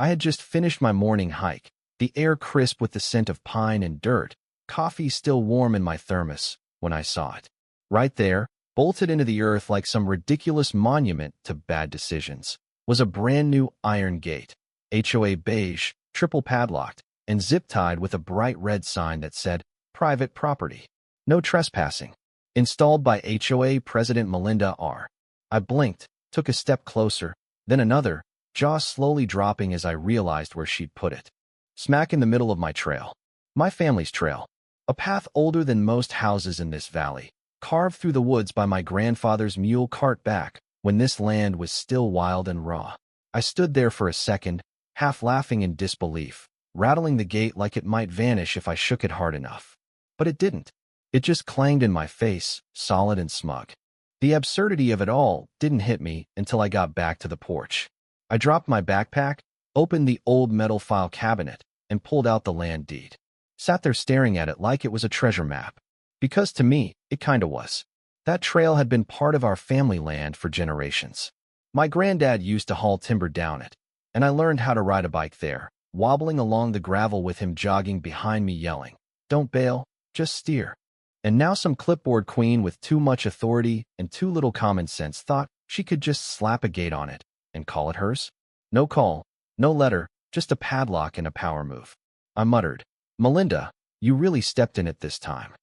I had just finished my morning hike, the air crisp with the scent of pine and dirt, coffee still warm in my thermos, when I saw it. Right there, bolted into the earth like some ridiculous monument to bad decisions, was a brand-new iron gate, HOA beige, triple padlocked, and zip-tied with a bright red sign that said, "Private property. No trespassing." Installed by HOA President Melinda R. I blinked, took a step closer, then another, jaw slowly dropping as I realized where she'd put it. Smack in the middle of my trail. My family's trail. A path older than most houses in this valley, carved through the woods by my grandfather's mule cart back when this land was still wild and raw. I stood there for a second, half laughing in disbelief, rattling the gate like it might vanish if I shook it hard enough. But it didn't. It just clanged in my face, solid and smug. The absurdity of it all didn't hit me until I got back to the porch. I dropped my backpack, opened the old metal file cabinet, and pulled out the land deed. Sat there staring at it like it was a treasure map. Because to me, it kinda was. That trail had been part of our family land for generations. My granddad used to haul timber down it, and I learned how to ride a bike there, wobbling along the gravel with him jogging behind me yelling, "Don't bail, just steer." And now some clipboard queen with too much authority and too little common sense thought she could just slap a gate on it and call it hers? No call, no letter, just a padlock and a power move. I muttered, "Melinda, you really stepped in it this time."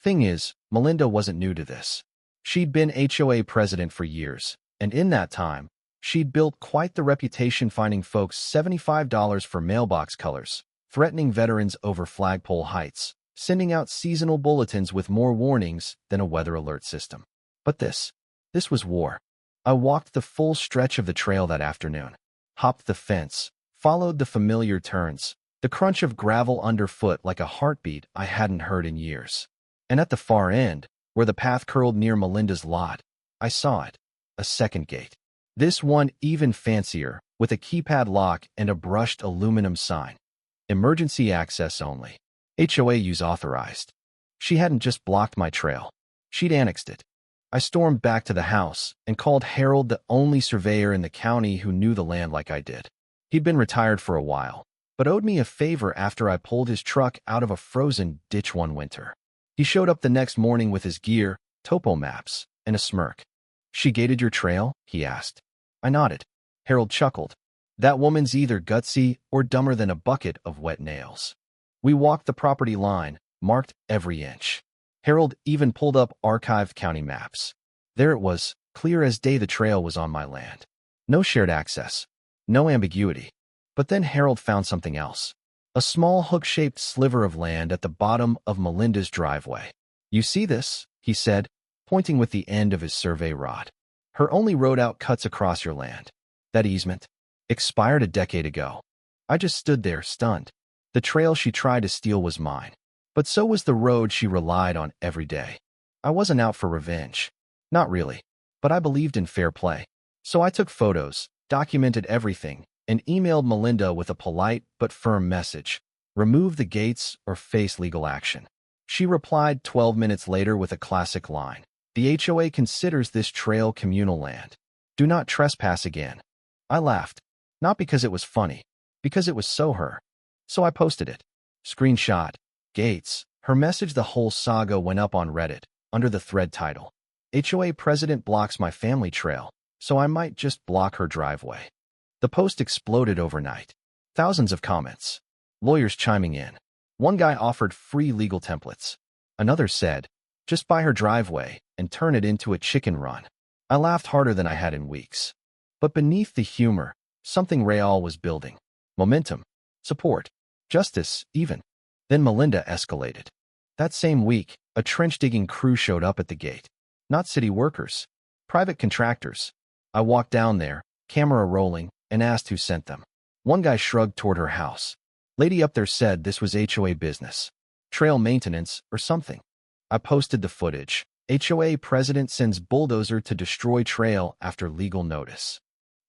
Thing is, Melinda wasn't new to this. She'd been HOA president for years, and in that time, she'd built quite the reputation finding folks $75 for mailbox colors, threatening veterans over flagpole heights, sending out seasonal bulletins with more warnings than a weather alert system. But this was war. I walked the full stretch of the trail that afternoon, hopped the fence, followed the familiar turns, the crunch of gravel underfoot like a heartbeat I hadn't heard in years. And at the far end, where the path curled near Melinda's lot, I saw it, a second gate. This one even fancier, with a keypad lock and a brushed aluminum sign. Emergency access only. HOA use authorized. She hadn't just blocked my trail. She'd annexed it. I stormed back to the house and called Harold, the only surveyor in the county who knew the land like I did. He'd been retired for a while, but owed me a favor after I pulled his truck out of a frozen ditch one winter. He showed up the next morning with his gear, topo maps, and a smirk. "She gated your trail?" he asked. I nodded. Harold chuckled. "That woman's either gutsy or dumber than a bucket of wet nails." We walked the property line, marked every inch. Harold even pulled up archived county maps. There it was, clear as day the trail was on my land. No shared access. No ambiguity. But then Harold found something else. A small hook-shaped sliver of land at the bottom of Melinda's driveway. "You see this?" he said, pointing with the end of his survey rod. "Her only road out cuts across your land. That easement expired a decade ago." I just stood there, stunned. The trail she tried to steal was mine, but so was the road she relied on every day. I wasn't out for revenge. Not really, but I believed in fair play. So I took photos, documented everything, and emailed Melinda with a polite but firm message: remove the gates or face legal action. She replied 12 minutes later with a classic line: "The HOA considers this trail communal land. Do not trespass again." I laughed, not because it was funny, because it was so her. So I posted it. Screenshot. Gates. Her message. The whole saga went up on Reddit, under the thread title, "HOA President blocks my family trail, so I might just block her driveway." The post exploded overnight. Thousands of comments. Lawyers chiming in. One guy offered free legal templates. Another said, "Just buy her driveway and turn it into a chicken run." I laughed harder than I had in weeks. But beneath the humor, something real was building. Momentum. Support. Justice, even. Then Melinda escalated. That same week, a trench-digging crew showed up at the gate. Not city workers. Private contractors. I walked down there, camera rolling, and asked who sent them. One guy shrugged toward her house. Lady up there said this was HOA business. Trail maintenance, or something. I posted the footage. HOA president sends bulldozer to destroy trail after legal notice.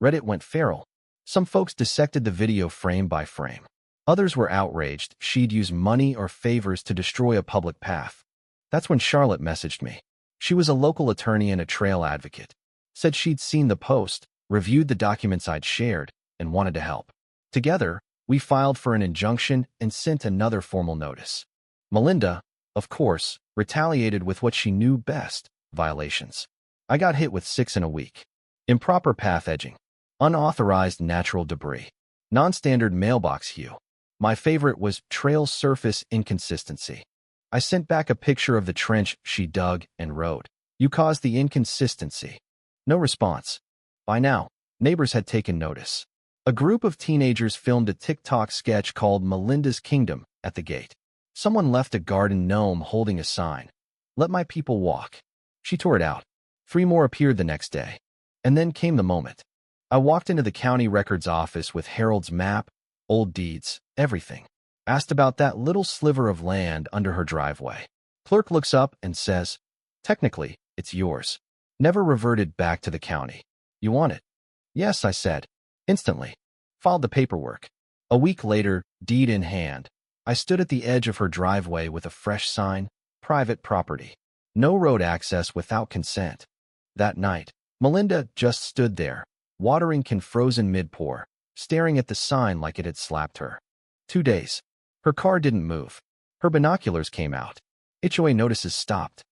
Reddit went feral. Some folks dissected the video frame by frame. Others were outraged she'd use money or favors to destroy a public path. That's when Charlotte messaged me. She was a local attorney and a trail advocate. Said she'd seen the post, reviewed the documents I'd shared, and wanted to help. Together, we filed for an injunction and sent another formal notice. Melinda, of course, retaliated with what she knew best: violations. I got hit with 6 in a week. Improper path edging, unauthorized natural debris, non-standard mailbox hue. My favorite was trail surface inconsistency. I sent back a picture of the trench she dug and wrote, "You caused the inconsistency." No response. By now, neighbors had taken notice. A group of teenagers filmed a TikTok sketch called Melinda's Kingdom at the gate. Someone left a garden gnome holding a sign, "Let my people walk." She tore it out. 3 more appeared the next day. And then came the moment. I walked into the county records office with Harold's map, old deeds, everything. Asked about that little sliver of land under her driveway. Clerk looks up and says, "Technically, it's yours. Never reverted back to the county. You want it?" "Yes," I said. Instantly. Filed the paperwork. A week later, deed in hand, I stood at the edge of her driveway with a fresh sign: "Private property. No road access without consent." That night, Melinda just stood there, water frozen mid-pour, staring at the sign like it had slapped her. 2 days. Her car didn't move. Her binoculars came out. HOA notices stopped.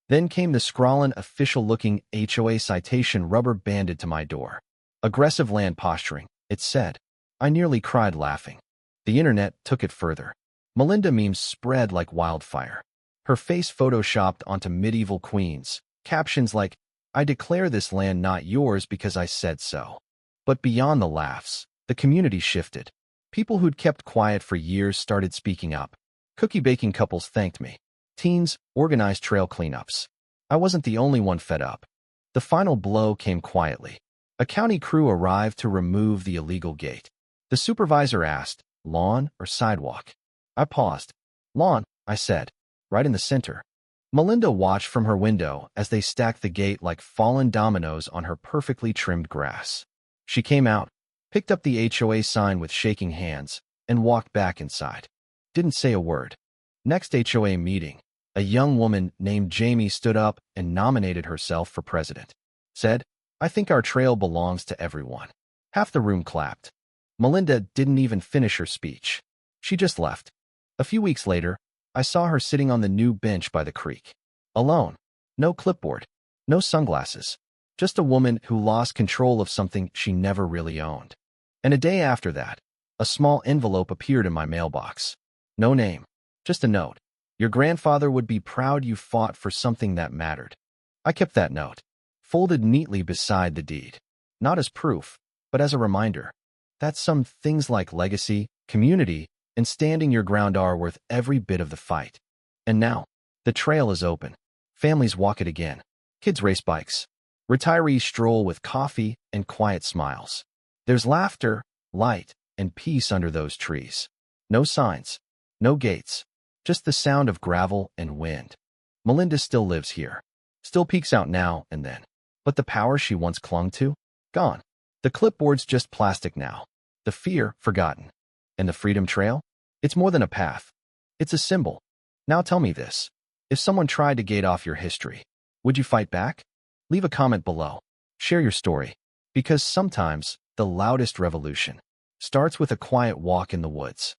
Then came the scrawlin' official-looking HOA citation rubber-banded to my door. "Aggressive land posturing," it said. I nearly cried laughing. The internet took it further. Melinda memes spread like wildfire. Her face photoshopped onto medieval queens. Captions like, "I declare this land not yours because I said so." But beyond the laughs, the community shifted. People who'd kept quiet for years started speaking up. Cookie-baking couples thanked me. Teens organized trail cleanups. I wasn't the only one fed up. The final blow came quietly. A county crew arrived to remove the illegal gate. The supervisor asked, "Lawn or sidewalk?" I paused. "Lawn," I said, "right in the center." Melinda watched from her window as they stacked the gate like fallen dominoes on her perfectly trimmed grass. She came out, picked up the HOA sign with shaking hands, and walked back inside. Didn't say a word. Next HOA meeting, a young woman named Jamie stood up and nominated herself for president. Said, "I think our trail belongs to everyone." Half the room clapped. Melinda didn't even finish her speech. She just left. A few weeks later, I saw her sitting on the new bench by the creek. Alone. No clipboard. No sunglasses. Just a woman who lost control of something she never really owned. And a day after that, a small envelope appeared in my mailbox. No name. Just a note. "Your grandfather would be proud you fought for something that mattered." I kept that note, folded neatly beside the deed. Not as proof, but as a reminder that some things like legacy, community, and standing your ground are worth every bit of the fight. And now, the trail is open. Families walk it again. Kids race bikes. Retirees stroll with coffee and quiet smiles. There's laughter, light, and peace under those trees. No signs. No gates. Just the sound of gravel and wind. Melinda still lives here. Still peeks out now and then. But the power she once clung to? Gone. The clipboard's just plastic now. The fear, forgotten. And the Freedom Trail? It's more than a path. It's a symbol. Now tell me this. If someone tried to gate off your history, would you fight back? Leave a comment below. Share your story. Because sometimes, the loudest revolution starts with a quiet walk in the woods.